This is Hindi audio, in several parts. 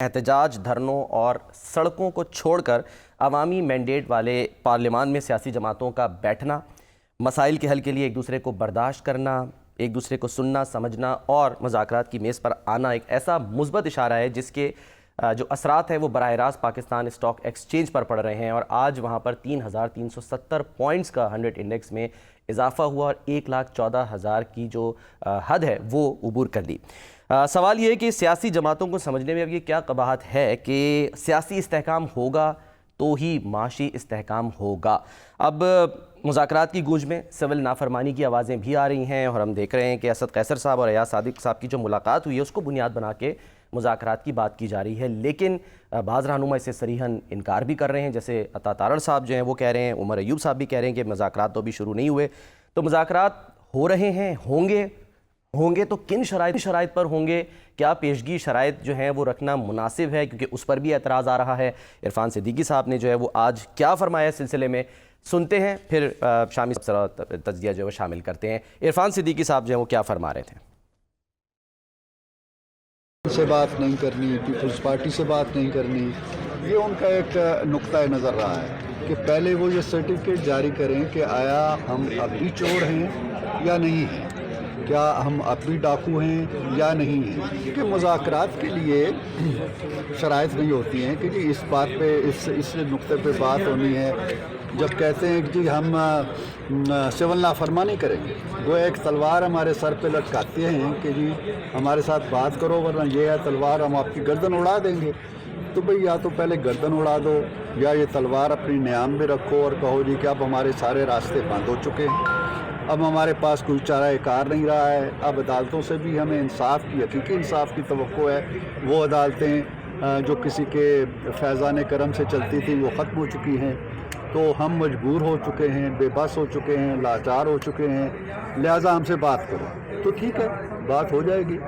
एहतजाज, धरनों और सड़कों को छोड़कर अवामी मैंडेट वाले पार्लियामान में सियासी जमातों का बैठना, मसाइल के हल के लिए एक दूसरे को बर्दाश्त करना, एक दूसरे को सुनना, समझना और मुज़ाकरात की मेज़ पर आना एक ऐसा मुस्बत इशारा है जिसके जो असरात है वो बराह रास्त पाकिस्तान स्टॉक एक्सचेंज पर पड़ रहे हैं। और आज वहाँ पर 3,370 पॉइंट्स का 100 इंडेक्स में इजाफा हुआ और 1,14,000 की जो हद है वो अबूर कर ली। सवाल ये है कि सियासी जमातों को समझने में अब ये क्या कबाहत है कि सियासी इस्तेहकाम होगा तो ही माशी इस्तेहकाम होगा। अब मुज़ाकरात की गूंज में सिविल नाफरमानी की आवाज़ें भी आ रही हैं और हम देख रहे हैं कि असद कैसर साहब और अयाज सादिक साहब की जो मुलाकात हुई है उसको बुनियाद बना के मुज़ाकरात की बात की जा रही है, लेकिन बाज़ रहनुमा इससे सरीहन इनकार भी कर रहे हैं। जैसे अता तारड़ साहब जो हैं वो कह रहे हैं, उमर अयूब साहब भी कह रहे हैं कि मुज़ाकरात तो अभी शुरू नहीं हुए। तो मुज़ाकरात हो रहे हैं, होंगे तो किन शराइत पर होंगे? क्या पेशगी शराइत जो हैं वो रखना मुनासिब है? क्योंकि उस पर भी एतराज़ आ रहा है। इरफान सिद्दीकी साहब ने जो है वो आज क्या फरमाया इस सिलसिले में, सुनते हैं, फिर शामी तज्जिया जो है वो शामिल करते हैं। इरफान सिद्दीकी साहब जो है वो क्या फरमा रहे थे? से बात नहीं करनी, पीपल्स पार्टी से बात नहीं करनी, ये उनका एक नुक्ता नज़र रहा है कि पहले वो ये सर्टिफिकेट जारी करें कि आया हम अब भी चोर हैं या नहीं हैं, क्या हम अब भी डाकू हैं या नहीं हैं। क्योंकि मुज़ाकरात के लिए शराइत नहीं होती हैं कि जी इस बात पे इस नुक्ते पे बात होनी है। जब कहते हैं कि जी हम सिविल नाफरमानी करेंगे, वो एक तलवार हमारे सर पे लटकाते हैं कि जी हमारे साथ बात करो वरना ये है तलवार, हम आपकी गर्दन उड़ा देंगे। तो भाई या तो पहले गर्दन उड़ा दो या ये तलवार अपनी न्याम में रखो और कहो जी कि अब हमारे सारे रास्ते बंद हो चुके हैं, अब हमारे पास कोई चारा कार नहीं रहा है, अब अदालतों से भी हमें इंसाफ की, हकीकी इंसाफ की तवक्को है। वो अदालतें जो किसी के फैज़ान करम से चलती थी वो ख़त्म हो चुकी हैं, तो हम मजबूर हो चुके हैं, बेबस हो चुके हैं, लाचार हो चुके हैं, लिहाजा हमसे बात करो। तो ठीक है, बात हो जाएगी।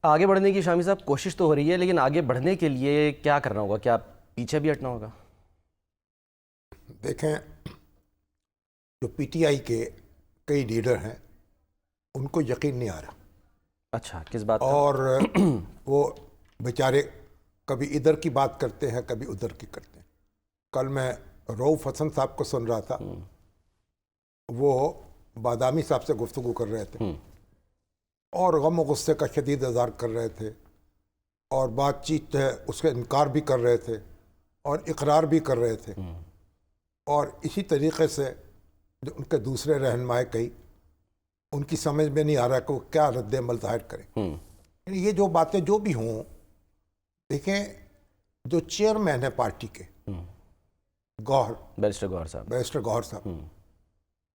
आगे बढ़ने की शामी साहब कोशिश तो हो रही है, लेकिन आगे बढ़ने के लिए क्या करना होगा? क्या पीछे भी हटना होगा? देखें, जो पीटीआई के कई लीडर हैं उनको यकीन नहीं आ रहा। अच्छा, किस बात का? और वो बेचारे कभी इधर की बात करते हैं, कभी उधर की करते हैं। कल मैं रऊफ़ हसन साहब को सुन रहा था, वो बादामी साहब से गुफ्तगू कर रहे थे और गम और गुस्से का शदीद इज़हार कर रहे थे और बातचीत है उसका इनकार भी कर रहे थे और इकरार भी कर रहे थे। और इसी तरीक़े से जो उनके दूसरे रहनुमाए कई, उनकी समझ में नहीं आ रहा कि वो क्या रद्द अमल ज़ाहिर करें। ये जो बातें जो भी हों, देखें, जो चेयरमैन है पार्टी के बैरिस्टर गौहर साहब,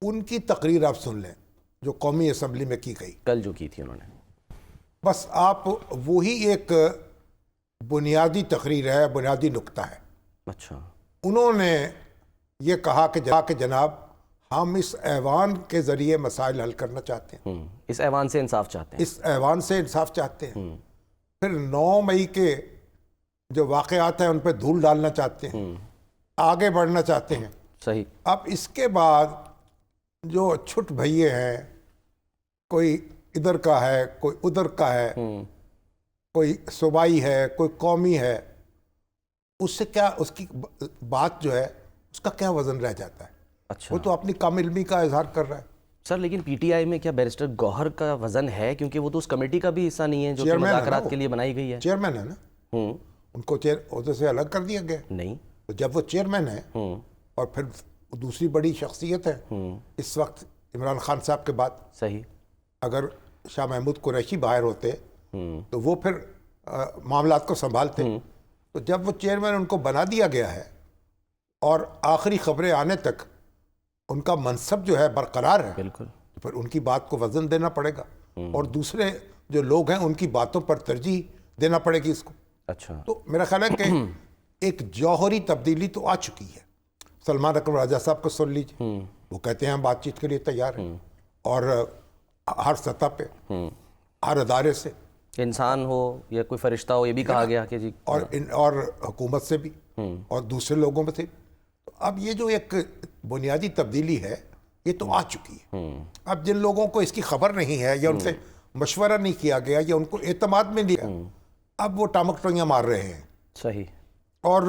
उनकी तकरीर आप सुन लें जो कौमी असम्बली में की गई, कल जो की थी उन्होंने। बस आप वही एक बुनियादी तकरीर है, बुनियादी नुक्ता है। अच्छा, उन्होंने ये कहा कि जनाब हम इस ऐवान के ज़रिए मसाइल हल करना चाहते हैं, इस ऐवान से इंसाफ चाहते हैं, इस ऐवान से इंसाफ चाहते हैं। फिर 9 मई के जो वाक़यात हैं उन पर धूल डालना चाहते हैं, आगे बढ़ना चाहते हैं। सही। अब इसके बाद जो छुट भैये हैं, कोई इधर का है, कोई उधर का है, कोई सूबाई है, कोई कौमी है, उससे क्या, उसकी बात जो है उसका क्या वजन रह जाता है? अच्छा, वो तो अपनी कम इल्मी का इजहार कर रहा है। सर, लेकिन पीटीआई में क्या बैरिस्टर गौहर का वजन है? क्योंकि वो तो उस कमेटी का भी हिस्सा नहीं है जो कि मुज़ाकरात के लिए बनाई गई है। चेयरमैन है ना, उनको चेयर ओहदे से अलग कर दिया गया नहीं। तो जब वो चेयरमैन है और फिर दूसरी बड़ी शख्सियत है इस वक्त इमरान खान साहब के बाद, सही, अगर शाह महमूद कुरैशी बाहर होते तो वो फिर मामलात को संभालते। तो जब वो चेयरमैन उनको बना दिया गया है और आखिरी खबरें आने तक उनका मनसब जो है बरकरार है, बिल्कुल, तो फिर उनकी बात को वजन देना पड़ेगा और दूसरे जो लोग हैं उनकी बातों पर तरजीह देना पड़ेगी इसको। अच्छा, तो मेरा ख्याल है कि एक जौहरी तब्दीली तो आ चुकी है। सलमान अकबर राजा साहब को सुन लीजिए, वो कहते हैं हम बातचीत के लिए तैयार हैं और हर सतह पे, हर अदारे से, इंसान हो या कोई फरिश्ता हो, ये भी कहा गया कि जी, और हुकूमत से भी और दूसरे लोगों में से। तो अब ये जो एक बुनियादी तब्दीली है ये तो आ चुकी है। अब जिन लोगों को इसकी खबर नहीं है या उनसे मशवरा नहीं किया गया या उनको एतमाद में लिया, अब वो टामकटोइयाँ मार रहे हैं सही। और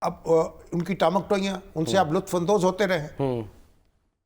अब उनकी टामकटोइयाँ, उनसे आप लुत्फ अंदोज होते रहे।